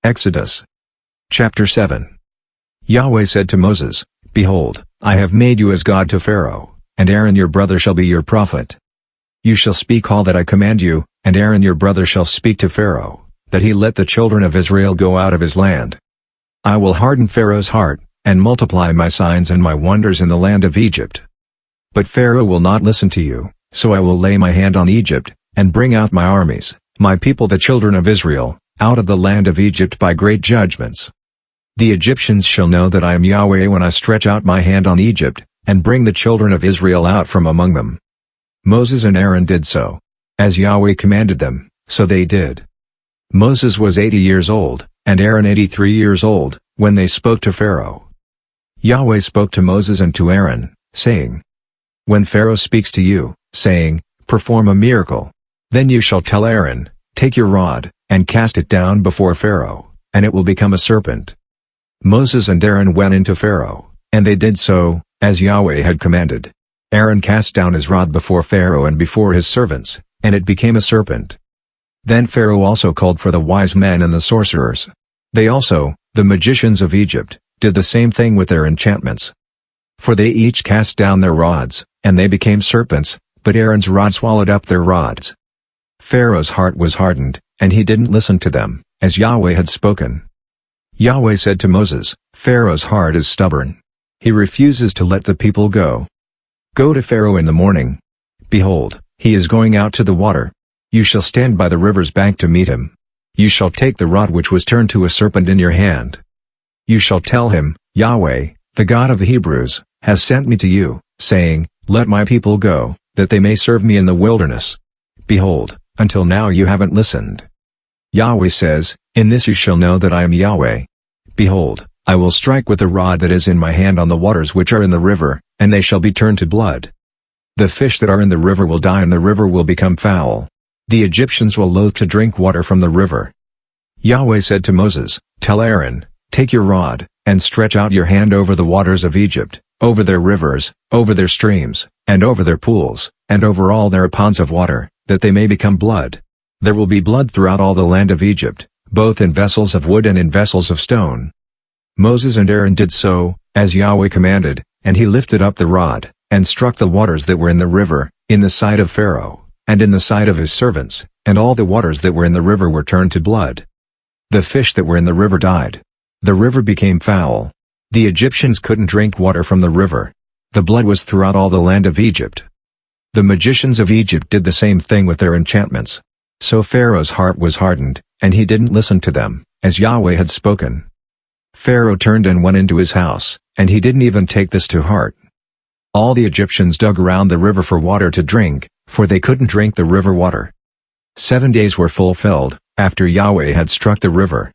Exodus chapter 7. Yahweh said to Moses, Behold, I have made you as God to Pharaoh, and Aaron your brother shall be your prophet. You shall speak all that I command you, and Aaron your brother shall speak to Pharaoh, that he let the children of Israel go out of his land. I will harden Pharaoh's heart, and multiply my signs and my wonders in the land of Egypt. But Pharaoh will not listen to you, so I will lay my hand on Egypt, and bring out my armies, my people the children of Israel, out of the land of Egypt by great judgments. The Egyptians shall know that I am Yahweh when I stretch out my hand on Egypt, and bring the children of Israel out from among them. Moses and Aaron did so. As Yahweh commanded them, so they did. Moses was 80 years old, and Aaron 83 years old, when they spoke to Pharaoh. Yahweh spoke to Moses and to Aaron, saying, When Pharaoh speaks to you, saying, Perform a miracle, then you shall tell Aaron, Take your rod, and cast it down before Pharaoh, and it will become a serpent. Moses and Aaron went into Pharaoh, and they did so, as Yahweh had commanded. Aaron cast down his rod before Pharaoh and before his servants, and it became a serpent. Then Pharaoh also called for the wise men and the sorcerers. They also, the magicians of Egypt, did the same thing with their enchantments. For they each cast down their rods, and they became serpents, but Aaron's rod swallowed up their rods. Pharaoh's heart was hardened, and he didn't listen to them, as Yahweh had spoken. Yahweh said to Moses, Pharaoh's heart is stubborn. He refuses to let the people go. Go to Pharaoh in the morning. Behold, he is going out to the water. You shall stand by the river's bank to meet him. You shall take the rod which was turned to a serpent in your hand. You shall tell him, Yahweh, the God of the Hebrews, has sent me to you, saying, Let my people go, that they may serve me in the wilderness. Behold, until now you haven't listened. Yahweh says, In this you shall know that I am Yahweh. Behold, I will strike with the rod that is in my hand on the waters which are in the river, and they shall be turned to blood. The fish that are in the river will die and the river will become foul. The Egyptians will loathe to drink water from the river. Yahweh said to Moses, Tell Aaron, Take your rod, and stretch out your hand over the waters of Egypt, over their rivers, over their streams, and over their pools, and over all their ponds of water, that they may become blood. There will be blood throughout all the land of Egypt, both in vessels of wood and in vessels of stone. Moses and Aaron did so, as Yahweh commanded, and he lifted up the rod, and struck the waters that were in the river, in the sight of Pharaoh, and in the sight of his servants, and all the waters that were in the river were turned to blood. The fish that were in the river died. The river became foul. The Egyptians couldn't drink water from the river. The blood was throughout all the land of Egypt. The magicians of Egypt did the same thing with their enchantments. So Pharaoh's heart was hardened, and he didn't listen to them, as Yahweh had spoken. Pharaoh turned and went into his house, and he didn't even take this to heart. All the Egyptians dug around the river for water to drink, for they couldn't drink the river water. 7 days were fulfilled, after Yahweh had struck the river,